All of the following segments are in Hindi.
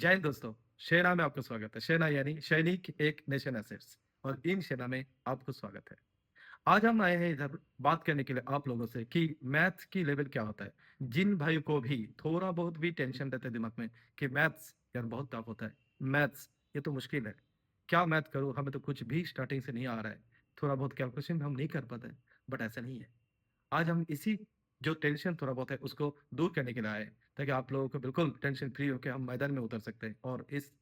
जय हिंद दोस्तों। सेना में आपका स्वागत है। सेना यानी सैनिक एक नेशन एसेट्स और इन सेना में आपको स्वागत है। आज हम आए हैं इधर बात करने के लिए आप लोगों से कि मैथ्स की लेवल क्या होता है। जिन भाइयों को भी थोड़ा बहुत भी टेंशन रहता है दिमाग में कि मैथ्स यार बहुत टफ होता है, मैथ्स ये तो मुश्किल है, क्या मैथ करूं, हमें तो कुछ भी स्टार्टिंग से नहीं आ रहा है, थोड़ा बहुत कैलकुलेशन भी हम नहीं कर पाते। बट ऐसा नहीं है। आज हम इसी जो टेंशन थोड़ा बहुत है उसको दूर करने के लिए आए, ताकि आप लोगों को बिल्कुल टेंशन फ्री होकर हम मैदान में उतर सकते हैं और इस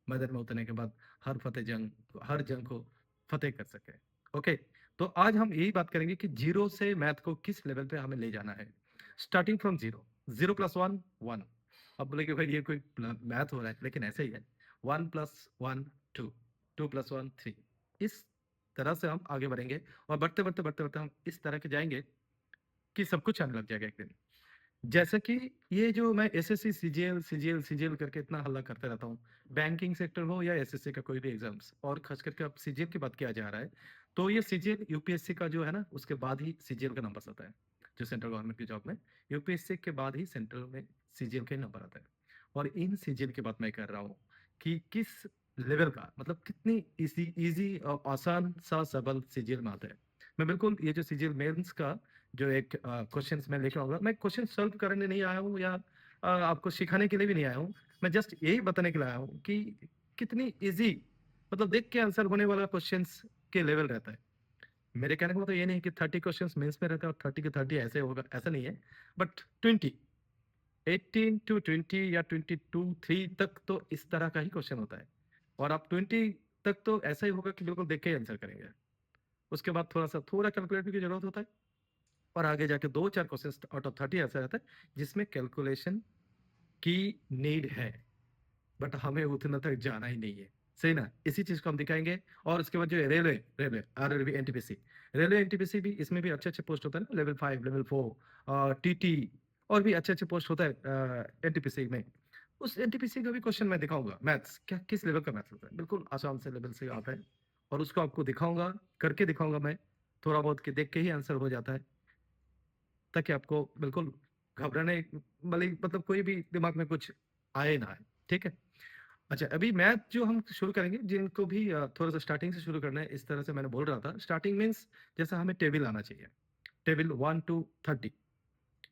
मैदान में उतरने के बाद हर जंग को फतेह कर सके। ओके। तो आज हम यही बात करेंगे कि जीरो से मैथ को किस लेवल पे हमें ले जाना है। Starting from zero. Zero plus one one. अब बोले कि भाई ये कोई मैथ हो रहा है, लेकिन ऐसे ही है। One plus one two, two plus one three. इस तरह से हम आगे बढ़ेंगे और बढ़ते बढ़ते बढ़ते बढ़ते हम इस तरह के जाएंगे कि सब कुछ आने लग जाएगा एक दिन। जैसे कि ये जो मैं एसएससी सीजीएल सीजीएल सीजीएल करके इतना हल्ला करते रहता हूँ, बैंकिंग सेक्टर हो या एसएससी का कोई भी एग्जाम्स, और खास करके अब सीजीएल की बात किया जा रहा है, तो ये सीजीएल यूपीएससी का जो है ना, उसके बाद ही सीजीएल का नंबर आता है। जो सेंट्रल गवर्नमेंट की जॉब में यूपीएससी के बाद ही सेंट्रल में सीजीएल का नंबर आता है। और इन सीजीएल की बात मैं कर रहा हूँ कि किस लेवल का, मतलब कितनी इजी इजी और आसान सा सबल सीजीएल में आता है। मैं बिल्कुल ये जो सीजीएल मेंस का जो एक क्वेश्चंस मैं लेके आऊंगा, मैं क्वेश्चन सॉल्व करने नहीं आया हूँ या आपको सिखाने के लिए भी नहीं आया हूँ। मैं जस्ट यही बताने के लिए आया हूँ कि कितनी इजी, मतलब देख के आंसर होने वाला क्वेश्चंस के लेवल रहता है। मेरे कहने का मतलब ये नहीं कि 30 क्वेश्चंस मेंस में रहता है और 30 के 30 ऐसे होगा, ऐसा नहीं है। बट 20, 18 टू 20 या 22 3 तक तो इस तरह का ही क्वेश्चन होता है। और आप 20 तक तो ऐसा ही होगा कि बिल्कुल देख के ही आंसर करेंगे। उसके बाद थोड़ा कैलकुलेटर की जरूरत होता है और आगे जाके दो चार क्वेश्चन आउट ऑफ 30 ऐसा रहता है जिसमें कैलकुलेशन की नीड है। बट हमें उतना तक जाना ही नहीं है। सही ना, इसी चीज को हम दिखाएंगे। और उसके बाद जो है railway, railway RRB NTPC, railway NTPC भी, इसमें भी अच्छे अच्छे पोस्ट होता है ना, लेवल 5 लेवल 4 टीटी, और भी अच्छे अच्छे पोस्ट होता है एनटीपीसी में। उस एनटीपीसी का भी क्वेश्चन मैं दिखाऊंगा, मैथ्स क्या किस लेवल का मैथ्स होता है, बिल्कुल आसान से लेवल से आता है। और उसको आपको दिखाऊंगा, करके दिखाऊंगा मैं। थोड़ा बहुत के देख के ही आंसर हो जाता है, ताकि आपको बिल्कुल घबराने मतलब कोई भी दिमाग में कुछ आए ना आए। ठीक है। अच्छा, अभी मैथ जो हम शुरू करेंगे, जिनको भी थोड़ा सा स्टार्टिंग से शुरू करना है, इस तरह से मैंने बोल रहा था, स्टार्टिंग मीन्स जैसा हमें टेबल आना चाहिए। टेबल 1 to 30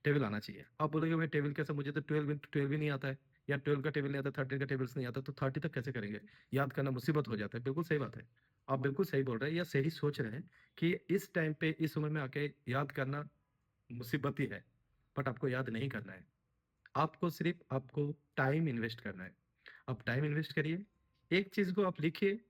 टेबल आना चाहिए। आप बोलोगे भाई टेबल कैसे, मुझे तो 12 भी नहीं आता है, या 12 का टेबल नहीं आता, 13 का टेबल्स नहीं आता, तो 30 तक कैसे करेंगे। याद करना मुसीबत हो जाता है। बिल्कुल सही बात है। आप बिल्कुल सही बोल रहे हैं या सही सोच रहे हैं कि इस टाइम पे इस उम्र में आके याद करना मुसीबत ही है। बट आपको याद नहीं करना है, आपको सिर्फ आपको टाइम इन्वेस्ट करना है। आप टाइम इन्वेस्ट करिए, एक चीज को आप लिखिए,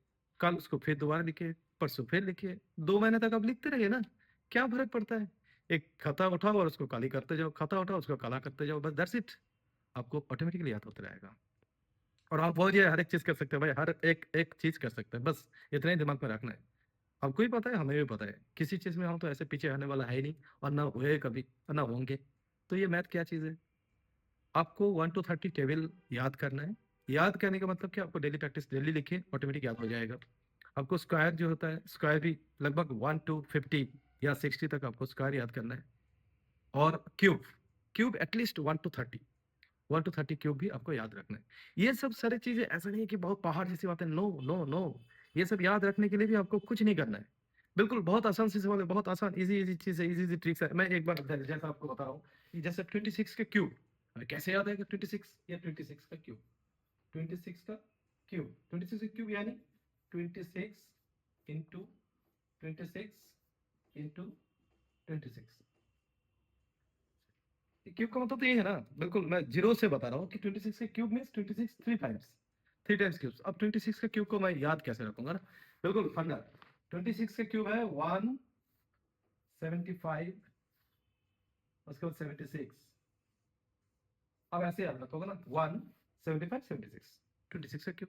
कल उसको फिर दोबारा लिखिए, परसों फिर लिखिए, 2 महीने तक आप लिखते रहिए ना। क्या फर्क पड़ता है। एक खाता उठाओ और उसको काली करते जाओ, खाता उठाओ उसको काला करते जाओ, बस दैट्स इट। आपको ऑटोमेटिकली याद होता रहेगा। और आप वो ये हर एक चीज कर सकते हैं भाई, हर एक एक चीज कर सकते हैं, बस इतना ही दिमाग में रखना है। आपको भी पता है, हमें भी पता है, किसी चीज में हम तो ऐसे पीछे आने वाला है ही नहीं, और ना हुए कभी और ना होंगे। तो ये मैथ क्या चीज है। आपको 1 to 30 टेबल याद करना है। याद करने का मतलब कि आपको डेली प्रैक्टिस, डेली लिखिए, ऑटोमेटिक याद हो जाएगा। आपको स्क्वायर जो होता है, स्क्वायर भी लगभग 1 to 50 या 60 तक आपको स्क्वायर याद करना है। और cube, cube at least 1 to 30, 1 to 30 cube भी आपको याद रखना है। ये सब सारी चीजें ऐसा नहीं है कि बहुत पहाड़ जैसी बातें, नो नो नो। ये सब याद रखने के लिए भी आपको कुछ नहीं करना है। बिल्कुल बहुत आसान सी सवाल है, बहुत आसान इजी इजी चीज है, इजी इजी ट्रिक्स है। मैं एक बार जैसा आपको बता रहा हूँ कि जैसे 26 के क्यूब हमें कैसे याद आएगा। 26 या 26 का क्यूब, 26 का क्यूब, 26 का क्यूब यानी 26 into 26 into 26। क्यूब का मतलब तो ये है ना, बिल्कुल मैं जीरो से बता रहा हूँ कि 26 के cube means 26 3 times, 3 times cube. अब 26 का क्यूब को मैं याद कैसे रखूंगा ना, बिल्कुल फंडा। 26 का क्यूब है 175, उसके बाद 76। अब ऐसे याद रखोगे ना, 175 76, 26 का क्यूब।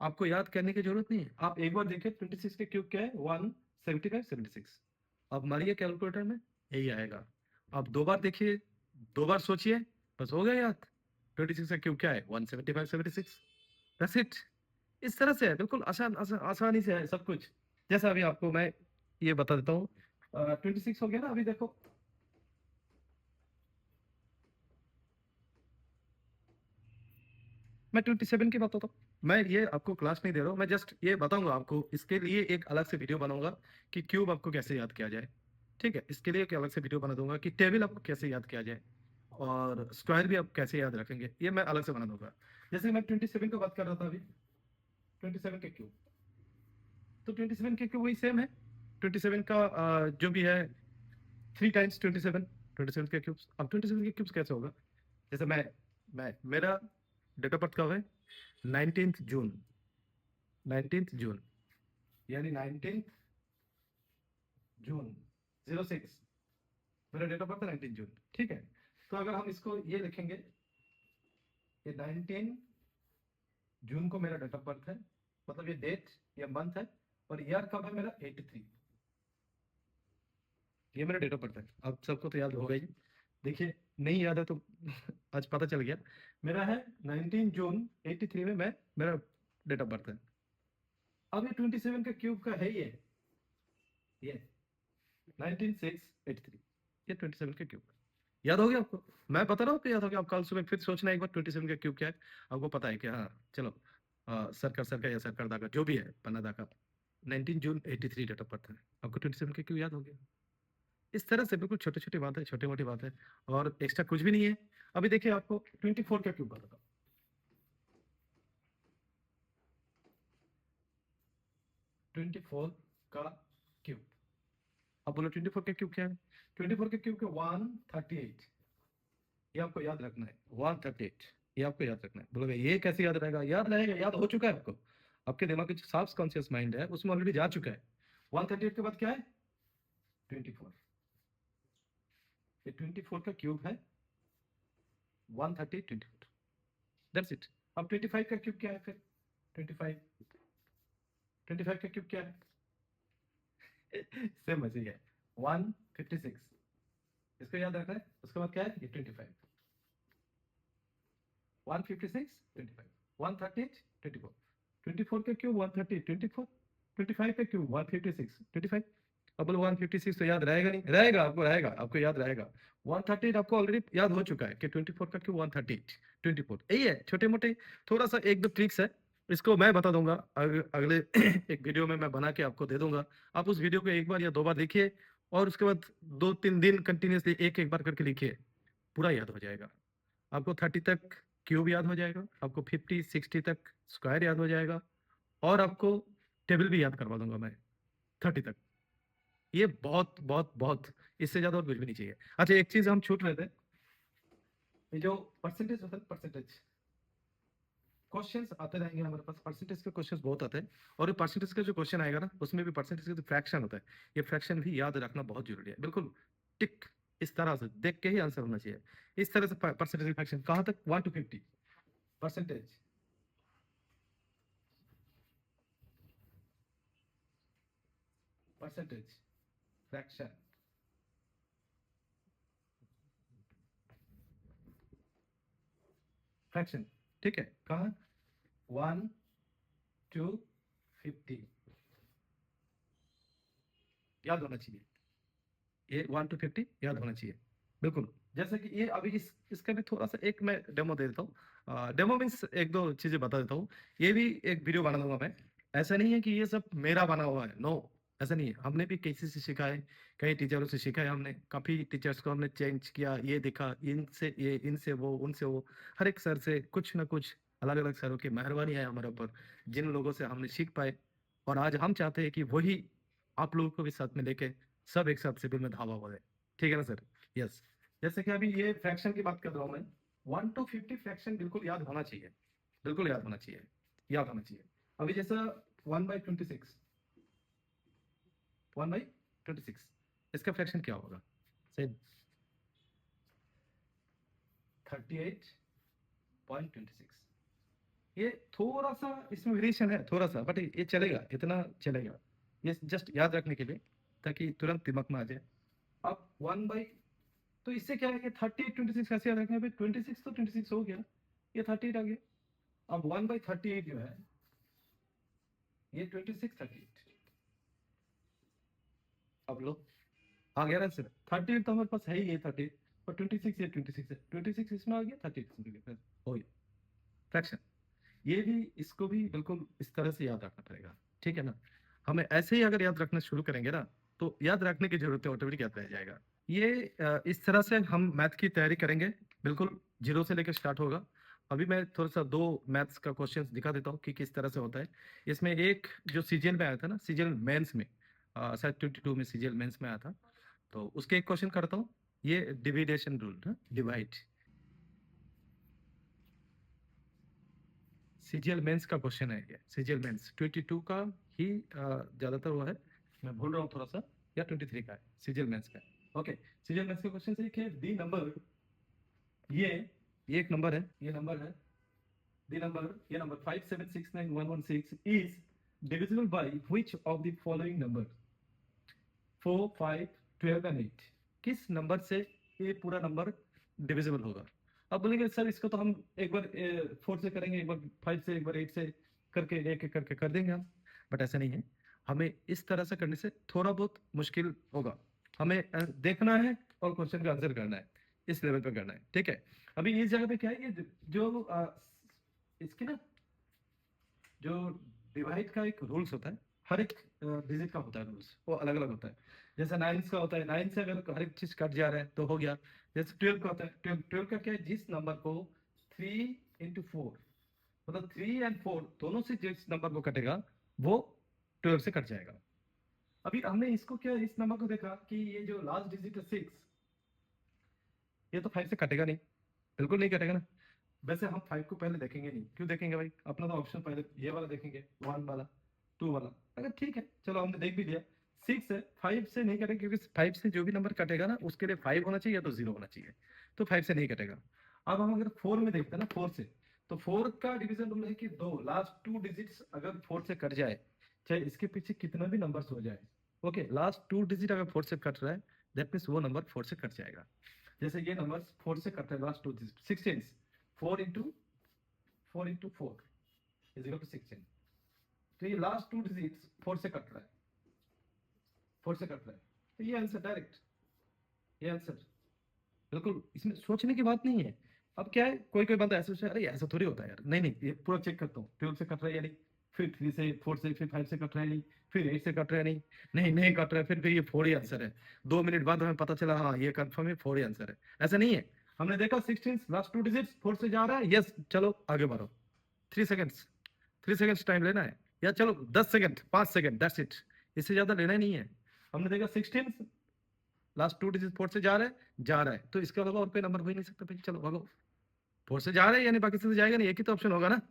आपको याद करने की जरूरत नहीं है। आप एक बार देखिए 26 के क्यूब क्या है, 175 76। अब मारिए कैलकुलेटर में, यही आएगा। आप 2 बार देखिए, 2 बार सोचिए, बस हो गया याद। 26 का क्यूब क्या है, 175 76। That's it. इस तरह से है, बिल्कुल आसानी से है सब कुछ। जैसा अभी आपको मैं ये बता देता हूँ। 26 हो गया ना, अभी देखो। मैं 27 की बात होता हूँ। मैं ये आपको क्लास नहीं दे रहा हूँ, मैं जस्ट ये बताऊंगा आपको। इसके लिए एक अलग से वीडियो बनाऊंगा कि क्यूब आपको कैसे याद किया जाए। ठीक है, इसके लिए एक अलग से वीडियो बना दूंगा कि टेबल आपको कैसे याद किया जाए, और स्क्वायर भी आप कैसे याद रखेंगे, ये मैं अलग से बना दूंगा। जैसे मैं 27 की बात कर रहा था अभी, 27 के क्यूब, तो 27 के क्यूब वही सेम है। 27 का जो भी है 3 टाइम्स 27, 27 के क्यूब्स। अब 27 के क्यूब्स कैसे होगा? जैसे मैं मेरा डेट ऑफ बर्थ कब है? 19th जून, 19th जून, यानी 19th जून 06, मेरा डेट ऑफ बर्थ है 19 जून। ठीक है, तो अगर हम इसको ये लिखेंगे, ये 19 जून को मेरा डेट ऑफ बर्थ है, मतलब ये डेट, ये मंथ है, और ईयर कब है मेरा? 83। ये मेरा डेट ऑफ बर्थ है। अब सबको तो याद होगा ही। देखिए, नहीं याद है तो आज पता चल गया। मेरा है 19 जून 83 में मैं, मेरा डेट ऑफ बर्थ है। अब ये 27 का क्यूब का है ये 19683, ये 27 का क्यूब याद हो गया आपको? मैं बता रहा हूँ कि याद हो गया। आप कल सुबह फिर सोचना एक बार 27 का क्यूब क्या है, आपको पता है कि हाँ चलो, सर का या सर दा का जो भी है, पन्ना दा का 19 जून 83 डेट ऑफ बर्थ है, आपको 27 का क्यूब याद हो गया। इस तरह से बिल्कुल छोटी छोटी बात है, छोटी मोटी बात है, और एक्स्ट्रा कुछ भी नहीं है। अभी देखिए आपको 24 का क्यूब बताता हूँ। 24 का क्यूब, अब बोलो 24 का क्यूब क्या है? 24 के क्यूब के 138, ये आपको याद रखना है। 138, ये आपको याद रखना है। बोलोगे ये कैसे याद रहेगा? याद रहेगा, याद हो चुका है आपको। आपके दिमाग के जो साफ कॉन्शियस माइंड है उसमें ऑलरेडी जा चुका है। 138 के बाद क्या है? 24, ये 24 का क्यूब है 130, 24, दैट्स इट। अब 25 का क्यूब क्या है फिर? 25, 25 का क्यूब क्या है? सेम ऐसे ही है, 156, इसको याद रखना है। उसके बाद क्या है? ये 25, 156, 25, 130, 24, 24 का क्यूब 130, 24, 25 का क्यूब 156, 25। अब बोलो 156 तो याद रहेगा नहीं? रहेगा, आपको रहेगा, आपको याद रहेगा। 138 आपको ऑलरेडी याद हो चुका है कि 24 का क्यूब 138, 24, यही है। छोटे मोटे थोड़ा सा एक दो ट्रिक्स है, इसको मैं बता दूंगा अगले एक वीडियो में मैं बना के आपको दे दूंगा। आप उस वीडियो को एक बार या दो बार देखिए, और उसके बाद 2-3 दिन कंटिन्यूसली एक एक बार करके लिखिए, पूरा याद हो जाएगा आपको। 30 तक क्यूब याद हो जाएगा आपको, 50-60 तक स्क्वायर याद हो जाएगा, और आपको टेबल भी याद करवा दूंगा मैं 30 तक। ये बहुत बहुत बहुत, इससे ज्यादा और कुछ भी नहीं चाहिए। अच्छा, एक चीज हम छूट रहे थे, ये जो परसेंटेज होता है, परसेंटेज क्वेश्चंस आते रहेंगे हमारे पास। परसेंटेज के क्वेश्चंस बहुत आते हैं, और ये परसेंटेज का जो क्वेश्चन आएगा ना, उसमें भी परसेंटेज का जो फ्रैक्शन होता है, ये फ्रैक्शन भी याद रखना बहुत जरूरी है। बिल्कुल टिक, इस तरह से देख के ही आंसर होना चाहिए। इस तरह से परसेंटेज फ्रैक्शन कहाँ तक? 1 to 50 percentage, percentage fraction, fraction, ठीक है। कहाँ? 1 to 50 याद होना चाहिए, ये 1 to 50 याद होना चाहिए। बिल्कुल, जैसे कि ये अभी इसका भी थोड़ा सा एक मैं डेमो दे देता हूँ। डेमो मीन्स एक दो चीजें बता देता हूँ। ये भी एक वीडियो बना दूंगा मैं। ऐसा नहीं है कि ये सब मेरा बना हुआ है, नो, ऐसा नहीं है। हमने भी किसी से सीखा है, कई टीचरों से सीखा है हमने, काफी टीचर्स को हमने चेंज किया, ये देखा, इनसे ये, इनसे वो, उनसे वो, हर एक सर से कुछ ना कुछ, अलग अलग सरों की मेहरबानी है हमारे ऊपर, जिन लोगों से हमने सीख पाए। और आज हम चाहते हैं कि वही आप लोगों को भी साथ में लेके सब एक साथ सिविल में धावा हो जाए। ठीक है ना सर? यस। जैसे कि अभी ये फ्रैक्शन की बात कर रहा हूँ मैं, 1 to 50 फ्रैक्शन बिल्कुल याद होना चाहिए, बिल्कुल याद होना चाहिए, याद होना चाहिए। अभी जैसा 1/26, 1/26, इसका फ्रैक्शन क्या होगा? सेम 38.26। ये थोड़ा सा इसमें वेरिएशन है थोड़ा सा, बट ये चलेगा, इतना चलेगा, ये जस्ट याद रखने के लिए, ताकि तुरंत दिमाग में आ जाए। अब 1 तो इससे क्या है कि 38-26 कैसे याद रखना है? 26 तो 26 हो गया, ये 38 आ गया। अब 1/38 जो है, ये 26, 38। अब लो, आ गया ना आंसर। 38 तो हमारे पास है ही, ये 38, और 26 ये 26 है, 26 इसमें आ गया, 38 इसमें आ गया, हो गया फ्रैक्शन। ये भी, इसको भी बिल्कुल इस तरह से याद रखना पड़ेगा, ठीक है ना। हमें ऐसे ही अगर याद रखना शुरू करेंगे ना, तो याद रखने की जरूरत है, ऑटोमेटिक याद रह जाएगा। ये इस तरह से हम मैथ की तैयारी करेंगे, बिल्कुल जीरो से लेकर स्टार्ट होगा। अभी मैं थोड़ा सा दो मैथ्स का क्वेश्चंस दिखा देता हूँ कि किस तरह से होता है। इसमें एक जो सीजीएल में आया था ना, सीजीएल मेंस में, शायद 22 में सीजीएल मेंस में आया था, तो उसके एक क्वेश्चन करता हूँ। ये डिविडेशन रूल, डिवाइड, सीजीएल मेंस का क्वेश्चन है ये, सीजीएल मेंस 22 का ही ज्यादातर वो है, मैं भूल रहा हूँ थोड़ा सा, या 23 का है सीजीएल मेंस का। ओके, सीजीएल मेंस का क्वेश्चन है कि दी नंबर, ये ये एक नंबर है, ये नंबर है, दी नंबर, ये number 5769116 is divisible by which of the following number, 4, 5, 12 and 8। किस नंबर से ये पूरा नंबर डिविजिबल होगा। अब बोलेंगे सर इसको तो हम एक बार 4 से करेंगे, एक बार 5 से, एक बार 8 से, करके एक एक करके कर देंगे हम। बट ऐसा नहीं है, हमें इस तरह से करने से थोड़ा बहुत मुश्किल होगा। हमें देखना है और क्वेश्चन का आंसर करना है, इस लेवल पे करना है, ठीक है। अभी इस जगह पे क्या है, ये जो इसकी ना, जो डिवाइड का एक रूल्स होता है, हर एक डिजिट का होता है रूल्स, वो अलग अलग होता है। जैसे नाइन्स का होता है, नाइन से अगर हर एक चीज कट जा रहा है तो हो गया। जैसे 12 का होता है, 12 का क्या है, जिस नंबर को 3 into 4, मतलब 3 and 4 दोनों से जिस नंबर को कटेगा वो 12 से कट जाएगा। अभी हमने इसको क्या, इस नंबर को देखा कि ये जो लास्ट डिजिट है 6, ये तो 5 से कटेगा नहीं, बिल्कुल नहीं कटेगा ना। वैसे हम 5 को पहले देखेंगे नहीं, क्यों देखेंगे भाई, अपना तो ऑप्शन पहले ये वाला देखेंगे, 1 वाला, 2 वाला। अगर ठीक है चलो हमने देख भी लिया, 6 है, 5 से नहीं कटेगा, क्योंकि 5 से जो भी नंबर कटेगा ना उसके लिए 5 होना चाहिए या तो 0 होना चाहिए, तो 5 से नहीं कटेगा। अब हम अगर 4 में देखते हैं ना, 4 से, तो 4 का डिवीजन रूल है कि दो लास्ट 2 डिजिट्स अगर 4 से कट जाए, चाहे इसके पीछे कितना भी नंबर हो जाए, ओके, लास्ट 2 डिजिट अगर 4 से कट रहा है, दैट मीन्स वो नंबर 4 से कट जाएगा। जैसे ये नंबर 4 से कट रहा है, last 2 digit 16, 4 into 4 is equal to 16। तो ये लास्ट 2 डिजिट्स 4 से कट रहा है, 4 से कट रहा है, तो ये आंसर डायरेक्ट, ये आंसर बिल्कुल, इसमें सोचने की बात नहीं है। अब क्या है, कोई कोई बंदा ऐसे सोचे, अरे ऐसा थोड़ी होता है यार, नहीं नहीं, ये पूरा चेक करता हूँ, 12 से कट रहा है या नहीं, फिर 3 से, 4 से, फिर 5 से कट रहा है नहीं, फिर 8 से कट रहा है नहीं, नहीं नहीं कट रहा है, फिर ये 4 ही आंसर है। 2 मिनट बाद हमें पता चला हाँ ये कंफर्म है, 4 ही आंसर है। ऐसा नहीं है, हमने देखा 16 लास्ट 2 डिजिट्स 4 से जा रहा है, यस चलो आगे बढ़ो, 3 सेकेंड्स, 3 सेकेंड्स टाइम लेना है, या चलो 10 सेकेंड, 5 सेकेंड, दैट्स इट, इससे ज्यादा लेना ही नहीं है। हमने देखा 16 लास्ट 2 डिजिट 4 से जा रहा है, जा रहा है, तो इसके अलावा और कोई नंबर हो ही नहीं सकता भाई, चलो भागो, 4 से जा रहा है यानी बाकी से जाएगा नहीं, एक ही तो ऑप्शन होगा ना।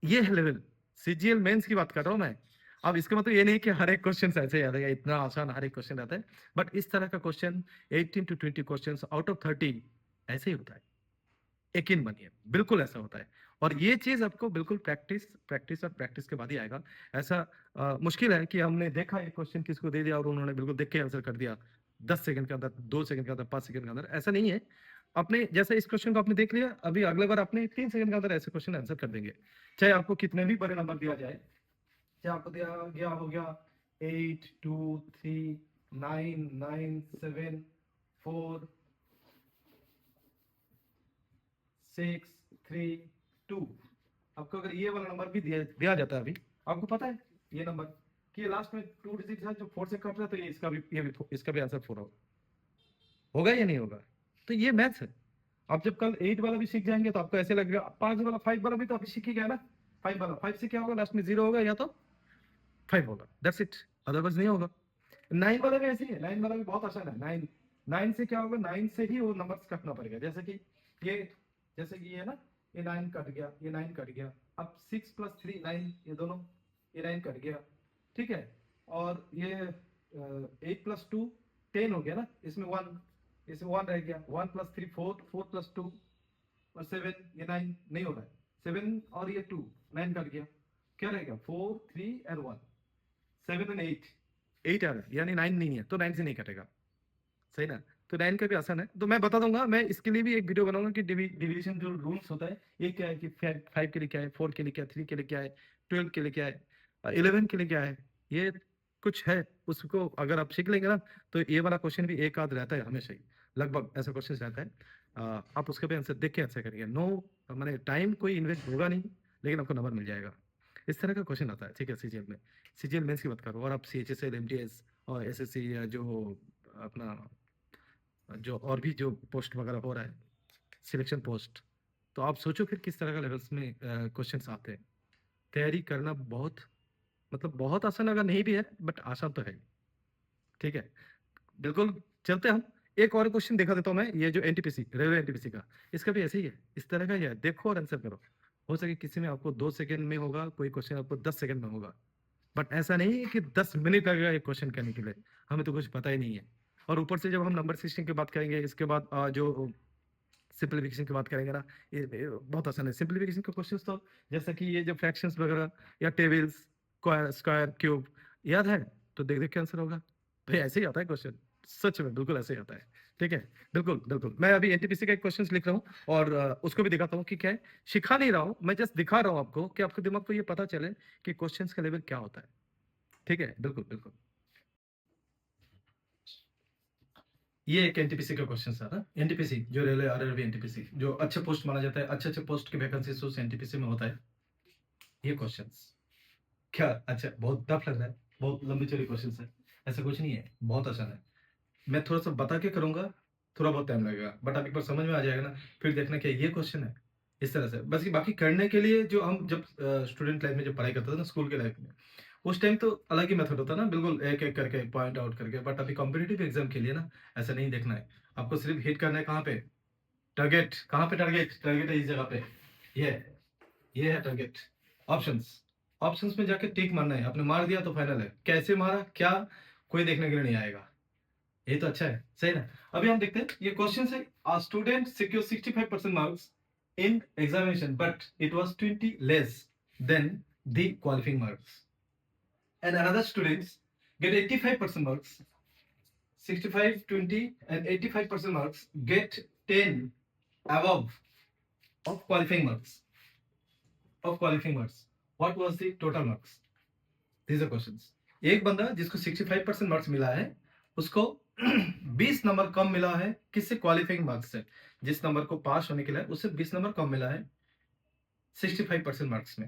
ये है लेवल, सीजीएल मेंस की बात कर रहा हूँ मैं। अब इसका मतलब ये नहीं कि हर एक क्वेश्चन ऐसे याद है, इतना आसान हर एक क्वेश्चन रहता है, बट इस तरह का question 18 to 20 question out of 30 ऐसे ही होता है, यकीन मानिए बिल्कुल ऐसा होता है। और ये चीज आपको बिल्कुल प्रैक्टिस प्रैक्टिस और प्रैक्टिस के बाद ही आएगा। ऐसा मुश्किल है कि हमने देखा एक क्वेश्चन किसको दे दिया और उन्होंने बिल्कुल देख के आंसर कर दिया 10 सेकंड के अंदर, 2 सेकंड के अंदर, 5 सेकंड के अंदर, ऐसा नहीं है। अपने जैसे इस क्वेश्चन को आपने देख लिया, अभी अगले बार अपने 3 सेकंड के अंदर ऐसे क्वेश्चन आंसर कर देंगे, चाहे आपको कितने भी बड़े नंबर दिया जाए, चाहे आपको दिया गया हो गया 8, 2, 3, 9, 9, 7, 4, 6, 3, 2, आपको अगर ये वाला नंबर भी दिया जाता है अभी, आपको पता है ये नंबर कि ये लास्ट में 2 डिजिट है जो 4 से कट रहा है, तो ये इसका भी आंसर 4 होगा या नहीं होगा। तो ये मैथ्स है। आप जब कल 8 वाला भी सीख जाएंगे तो आपको ऐसे लगेगा, 5 वाला, 5 वाला भी तो अभी सीख ही गया ना, 5 वाला, 5 से क्या होगा, लास्ट में 0 होगा या तो 5 होगा, दैट्स इट, अदरवाइज नहीं होगा। 9 वाला भी ऐसे ही है, 9 वाला भी बहुत आसान है। 9, 9 से क्या होगा, 9 से ही वो नंबर्स कटना पड़ेगा, जैसे कि ये, जैसे कि ये ना, ये 9 कट गया, ये 9 कट गया, अब 6 + 3 9, ये दोनों, ये 9 कट गया, ठीक है। और ये 8 + 2 10 हो गया ना, इसमें 1, इसमें 1 रह गया, 1 + 3 4, 4 + 2 और 7, ये 9 नहीं हो रहा है, 7 और ये 2, 9 कट गया, क्या रहेगा, 4 3 and 1, 7 and 8, 8 आ रहा है यानी 9 नहीं है, तो 9 से नहीं कटेगा, सही ना। तो 9 का भी आसान है, तो मैं बता दूंगा, मैं इसके लिए भी एक वीडियो बनाऊंगा कि डिविजन जो रूल्स होता है ये क्या है, कि 5 के लिए क्या है, 4 के लिए क्या है, 3 के लिए क्या है, 12 के लिए क्या है, 11 के लिए क्या है, ये कुछ है, उसको अगर आप सीख लेंगे ना, तो ये वाला क्वेश्चन भी एक आध रहता है हमेशा ही, लगभग ऐसा क्वेश्चन रहता है। आप उसका भी आंसर देख के आंसर करेंगे, नो मैंने टाइम कोई इन्वेस्ट होगा नहीं, लेकिन आपको नंबर मिल जाएगा। इस तरह का क्वेश्चन आता है, ठीक है, सीजीएल में। सीजीएल मेंस की बात करो और आप सीएचएसएल, एमटीएस और एसएससी या जो अपना जो और भी जो पोस्ट वगैरह हो रहा है, सिलेक्शन पोस्ट, तो आप सोचो फिर किस तरह का लेवल्स में क्वेश्चंस आते हैं। तैयारी करना बहुत, मतलब बहुत आसान अगर नहीं भी है, बट आसान तो है, ठीक है। बिल्कुल, चलते हम। एक और क्वेश्चन दिखा देता हूँ मैं, ये जो एनटीपीसी, रेलवे एनटीपीसी का, इसका भी ऐसे ही है, इस तरह का ही है। देखो और आंसर करो। हो सके किसी में आपको 2 सेकंड में होगा, कोई क्वेश्चन आपको 10 सेकंड में होगा, बट ऐसा नहीं है कि 10 मिनट लगेगा एक क्वेश्चन करने के लिए। हमें तो कुछ पता ही नहीं है। और ऊपर से जब हम नंबर सिस्टम की बात करेंगे, इसके बाद जो सिंप्लीफिकेशन की बात करेंगे ना, ये बहुत आसान है। सिंप्लीफिकेशन के क्वेश्चंस तो जैसा कि ये जो फ्रैक्शंस वगैरह या टेबल्स, स्क्वायर, क्यूब याद है, तो देख देख के आंसर होगा। भाई ऐसे ही आता है क्वेश्चन, सच में बिल्कुल ऐसे ही आता है, ठीक है। बिल्कुल बिल्कुल, मैं अभी एनटीपीसी का एक क्वेश्चन लिख रहा हूँ और उसको भी दिखाता हूँ कि क्या है। सिखा नहीं रहा हूँ मैं, जस्ट दिखा रहा हूँ आपको कि आपके दिमाग को ये पता चले कि क्वेश्चन का लेवल क्या होता है, ठीक है। बिल्कुल बिल्कुल, ये एक एनटीपीसी का क्वेश्चन था ना। एनटीपीसी जो रेलवे आरआरबी एनटीपीसी, जो अच्छे पोस्ट माना जाता है, अच्छे अच्छे पोस्ट की वैकेंसी उस एनटीपीसी में होता है। ये क्वेश्चंस क्या अच्छा, बहुत टफ लग रहा है, बहुत लंबी चौड़ी क्वेश्चंस है। ऐसा कुछ नहीं है, बहुत आसान है। मैं थोड़ा सा बता के करूंगा, थोड़ा बहुत टाइम लगेगा, बट आप एक बार समझ में आ जाएगा ना, फिर देखना क्या ये क्वेश्चन है। इस तरह से बस। बाकी करने के लिए जो हम जब स्टूडेंट लाइफ में जब पढ़ाई करते थे ना, स्कूल के लाइफ में, उस टाइम तो अलग ही मेथड होता ना, बिल्कुल एक एक करके पॉइंट आउट करके। बट अभी कॉम्पिटेटिव एग्जाम के लिए ना, ऐसा नहीं देखना है। आपको सिर्फ हिट करना है कहाँ पे, टारगेट। कहाँ पे टारगेट, टारगेट है इस जगह पे, ये ये है टारगेट। ऑप्शंस, ऑप्शंस में जाके टिक मारना है। आपने मार दिया तो फाइनल है, कैसे मारा क्या कोई देखने के लिए नहीं आएगा। ये तो अच्छा है, सही ना। अभी हम देखते हैं ये क्वेश्चन है। a student secured 65% marks in examination but it was 20 less than the qualifying marks, and another students get 85% marks. 65, 20 and 85% marks get 10 above of qualifying marks. Of qualifying marks, what was the total marks? These are questions. एक बंदा जिसको 65% मार्क्स मिला है, उसको 20 नंबर कम मिला है, किससे, क्वालिफाइंग मार्क्स से। जिस नंबर को पास होने के लिए उससे 20 नंबर कम मिला है 65% मार्क्स में।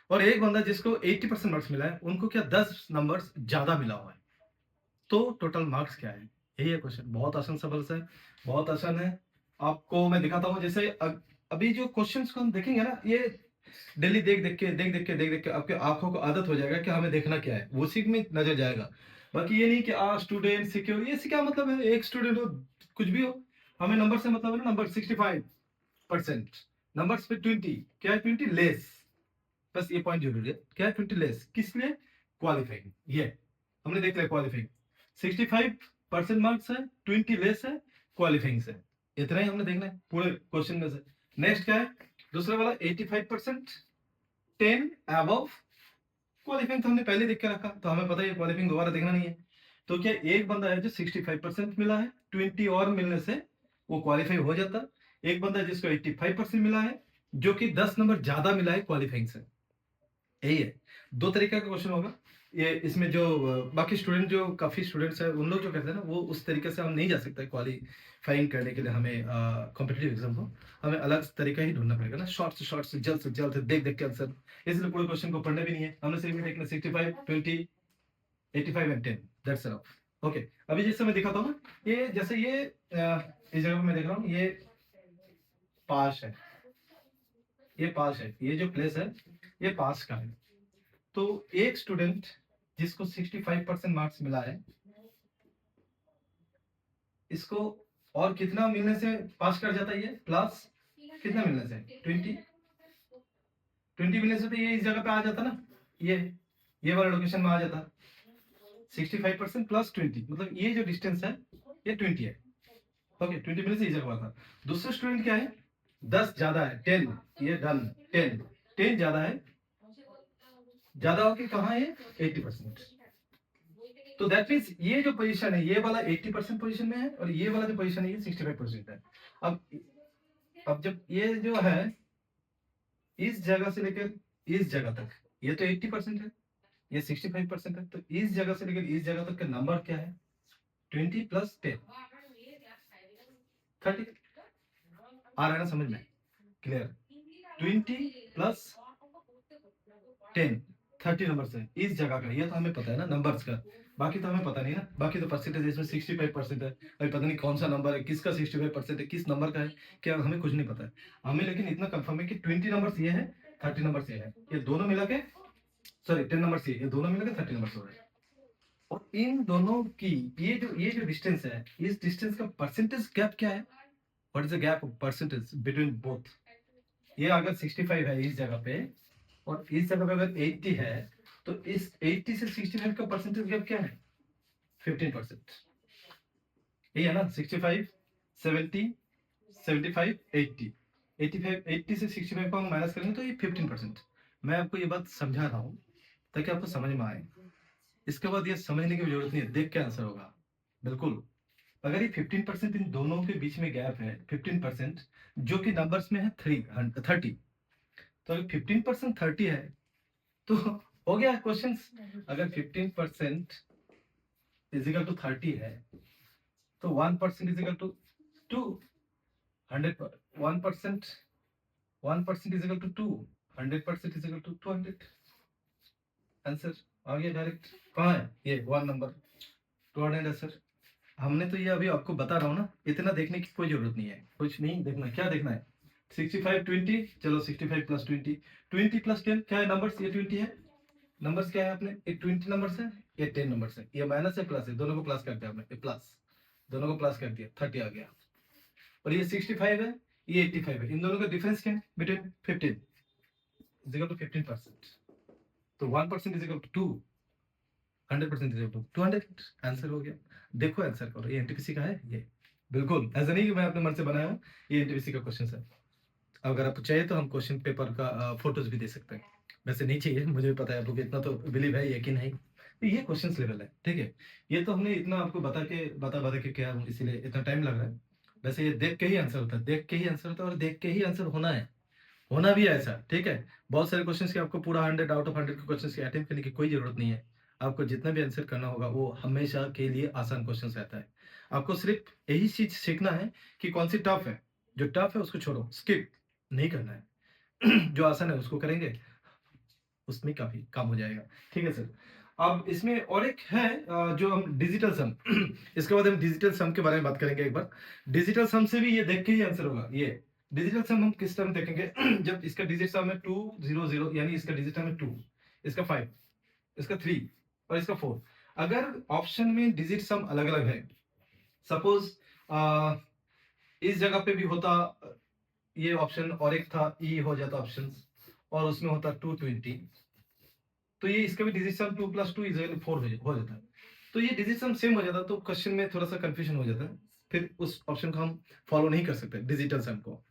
और एक बंदा जिसको 80% मार्क्स मिला है, उनको क्या 10 नंबर ज्यादा मिला हुआ है। तो टोटल मार्क्स क्या है, यही है क्वेश्चन। बहुत आसान सवाल है, बहुत आसान है। आपको मैं दिखाता हूँ। जैसे अभी जो क्वेश्चंस को हम देखेंगे ना, ये डेली देख देख के आपके आंखों को आदत हो जाएगा कि हमें देखना क्या है, वो उसी में नजर जाएगा। बाकी ये नहीं कि स्टूडेंट सिक्योर, ये से क्या मतलब है, एक स्टूडेंट हो कुछ भी हो, हमें नंबर से मतलब है ना। नंबर 65%, नंबर पे 20, क्या है 20 लेस, बस ये पॉइंट जरूरी है। क्या है 20 लेस, किस लिए, क्वालिफाइंग। ये हमने देख लिया क्वालिफाइंग। 65% मार्क्स है, 20 लेस है, क्वालिफाइंग से। इतना ही हमने देखना है पूरे क्वेश्चन में से। नेक्स्ट क्या है, दूसरा वाला 85%, 10 अबव क्वालिफाइंग, तो हमने पहले देख के रखा, तो हमें पता है क्वालिफाइंग दोबारा देखना नहीं है। तो क्या एक बंदा है जो 65% मिला है, 20 और मिलने से वो क्वालिफाई हो जाता। एक बंदा है जिसको 85% मिला है, जो कि 10 नंबर ज्यादा मिला है क्वालिफाइंग से। यही है, दो तरीके का क्वेश्चन होगा ये। इसमें जो बाकी स्टूडेंट, जो काफी स्टूडेंट्स है, उन लोग जो कहते हैं ना, वो उस तरीके से हम नहीं जा सकते क्वालिफाइंग करने के लिए। हमें कॉम्पिटेटिव एग्जाम को हमें अलग तरीका ही ढूंढना पड़ेगा ना, शॉर्ट से जल्द से जल्द देख देख के आंसर। इसलिए पूरे क्वेश्चन को पढ़ने भी नहीं है, हमने सिर्फ देखना 65, 20, 85 एंड 10, दैट्स इनफ। ओके, अभी जैसे मैं दिखाता हूँ ना, ये जैसे ये इस जगह पे मैं देख रहा हूँ, ये पास है, ये पास है, ये जो प्लेस है ये पास का है। तो एक स्टूडेंट जिसको 65% मार्क्स मिला है, इसको और कितना मिलने से पास कर जाता है ये, प्लस कितना मिलने से, 20 मिलने से, तो ये इस जगह पे आ जाता ना, ये वाला लोकेशन में आ जाता। 65% प्लस 20, मतलब ये जो डिस्टेंस है ये 20 है। ओके, 20 मिनट से इस जगह था। दूसरा स्टूडेंट क्या है, 10 ज्यादा है, 10, ये डन, 10 ज्यादा है, ज्यादा होके कहाँ है 80%। तो दैट मीन्स ये जो पोजीशन है, ये वाला 80% पोजीशन में है, और ये वाला जो पोजीशन है ये 65% है। अब जब ये जो है इस जगह से लेकर इस जगह तक, ये तो 80% है, ये 65% है, तो इस जगह से लेकर इस जगह तक का नंबर क्या है, 20 प्लस 10, 30। आ रहा है ना समझ में, क्लियर। 20 प्लस 10 30 नंबर है इस जगह का, ये तो हमें पता है ना नंबर्स का, बाकी तो हमें पता नहीं ना, बाकी तो परसेंटेज इसमें 65% है, अभी पता नहीं कौन सा नंबर है, किसका 65% है, किस नंबर का है, क्या हमें कुछ नहीं पता है। हमें लेकिन इतना कंफर्म है कि 20 नंबर ये है, 30 नंबर ये है, ये दोनों मिला के, सॉरी 10 नंबर ये दोनों मिला के 30 नंबर हो रहे हैं। और इन दोनों की ये जो डिस्टेंस है, इस डिस्टेंस का परसेंटेज गैप क्या है, what is the gap of percentage between both. ये अगर 65 है इस जगह पे और इस जगह पे अगर 80 है, तो इस 80 से 65 का परसेंटेज गैप क्या है, 15%। यही है ना, 65 70 75 80, 85 80 से 65 को हम माइनस करेंगे तो ये 15%। मैं आपको ये बात समझा रहा हूँ ताकि आपको समझ में आए। इसके बाद ये समझने की जरूरत नहीं है, देख के आंसर होगा बिल्कुल। अगर ये 15% इन दोनों के बीच में गैप है 15%, जो कि नंबर्स में है 30, तो अगर 15% 30 है तो हो गया क्वेश्चन। अगर 15% इजिकल टू 30 है तो 1% is equal to 2, 1% 1% is equal to 2, 100% is equal to 200। Answer आ गया डायरेक्ट। कहाँ है ये 1 नंबर 200 है सर। हमने तो ये अभी आपको बता रहा हूँ ना, इतना देखने की कोई जरूरत नहीं है, कुछ नहीं देखना। क्या देखना है, 65 20, चलो 65 प्लस 20, 20 प्लस 10 क्या है नंबर्स, ये 20 है। नंबर्स क्या है आपने, ये 20 नंबर्स है, ये 10 नंबर्स है, ये माइनस है प्लस है, दोनों को प्लस कर दिया आपने, ये प्लस, दोनों को प्लस कर दिया 30 आ गया। और ये 65 है, ये 85 है, इन दोनों का डिफरेंस क्या है बिटवीन 15 इजिकल टू 15%, तो 1% is equal to 2, 100% is equal to 200। Answer हो गया। देखो आंसर करो, ये एनटीपीसी का है ये, बिल्कुल ऐसा नहीं कि मैं अपने मन से बनाया हूँ, ये एनटीपीसी का क्वेश्चन है। अगर आपको चाहिए तो हम क्वेश्चन पेपर का फोटोज भी दे सकते हैं, वैसे नहीं चाहिए, मुझे भी पता है आपको कि इतना तो बिलीव है, यकीन है। तो ये क्वेश्चन लेवल है, ठीक है। ये तो हमने इतना आपको बता के क्या, इसीलिए इतना टाइम लग रहा है। वैसे ये देख के ही आंसर होता है, देख के ही आंसर होता है, और देख के ही आंसर होना है, होना भी है ऐसा, ठीक है। बहुत सारे क्वेश्चंस के आपको पूरा 100 आउट ऑफ 100 के क्वेश्चंस के अटेम्प्ट करने की कोई जरूरत नहीं है। आपको जितना भी आंसर करना होगा वो हमेशा के लिए आसान क्वेश्चंस रहता है। आपको सिर्फ यही चीज सीखना है कि कौन सी टफ है, जो टफ है उसको छोड़ो, स्किप नहीं करना है। जो आसान है उसको करेंगे, उसमें काफी काम हो जाएगा, ठीक है सर। अब इसमें और एक है जो हम डिजिटल सम। इसके बाद हम डिजिटल सम के बारे में बात करेंगे एक बार। डिजिटल सम से भी ये देख के ही आंसर होगा। ये डिजिटल सम हम किस टाइम देखेंगे, जब इसका डिजिट सम है 200, यानी इसका डिजिट सम है 2, इसका 5, इसका 3 और इसका 4। अगर ऑप्शन में डिजिट सम अलग अलग है, सपोज इस जगह पे भी होता ये ऑप्शन और एक था ई हो जाता ऑप्शन, और उसमें होता 220, तो ये इसका भी डिजिट सम 2 + 2 = 4 हो जाता है। तो ये डिजिट सम सेम हो जाता है, तो क्वेश्चन में थोड़ा सा कंफ्यूजन हो जाता है, फिर उस ऑप्शन को हम फॉलो नहीं कर सकते डिजिटल सम को।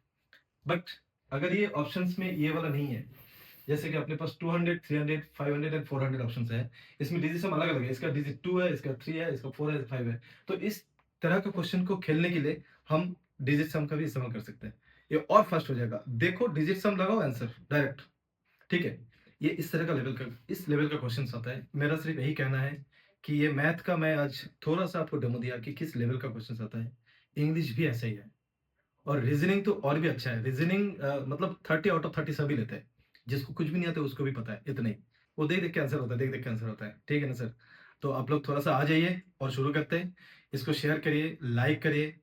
बट अगर ये ऑप्शंस में ये वाला नहीं है, जैसे कि अपने पास 200 300 500 एंड 400 ऑप्शंस है, इसमें डिजिट सम अलग अलग है, इसका डिजिट 2 है, इसका 3 है, इसका 4 है, 5 है। तो इस तरह के क्वेश्चन को खेलने के लिए हम डिजिट सम का भी इस्तेमाल कर सकते हैं, ये और फास्ट हो जाएगा। देखो डिजिट सम लगाओ, आंसर डायरेक्ट, ठीक है। ये इस तरह का इस लेवल का क्वेश्चन आता है। मेरा सिर्फ यही कहना है कि ये मैथ का मैं आज थोड़ा सा आपको डेमो दिया कि किस लेवल का क्वेश्चन आता है। इंग्लिश भी ऐसा ही है, और रीजनिंग तो और भी अच्छा है। रीजनिंग मतलब 30 आउट ऑफ 30 सभी लेते हैं, जिसको कुछ भी नहीं आता उसको भी पता है, इतना ही। वो देख देख के आंसर होता है, देख देख के आंसर होता है, ठीक है ना सर। तो आप लोग थोड़ा सा आ जाइए और शुरू करते हैं। इसको शेयर करिए, लाइक करिए,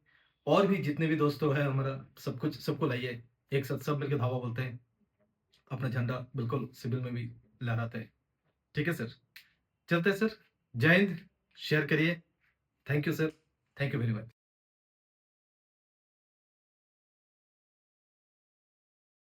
और भी जितने भी दोस्तों हैं हमारा, सब कुछ सबको लाइए एक साथ, सब मिलकर धावा बोलते हैं, अपना झंडा बिल्कुल सिविल में भी लहराते हैं, ठीक है सर। चलते हैं सर, जय हिंद। शेयर करिए। Thank you sir, thank you very much.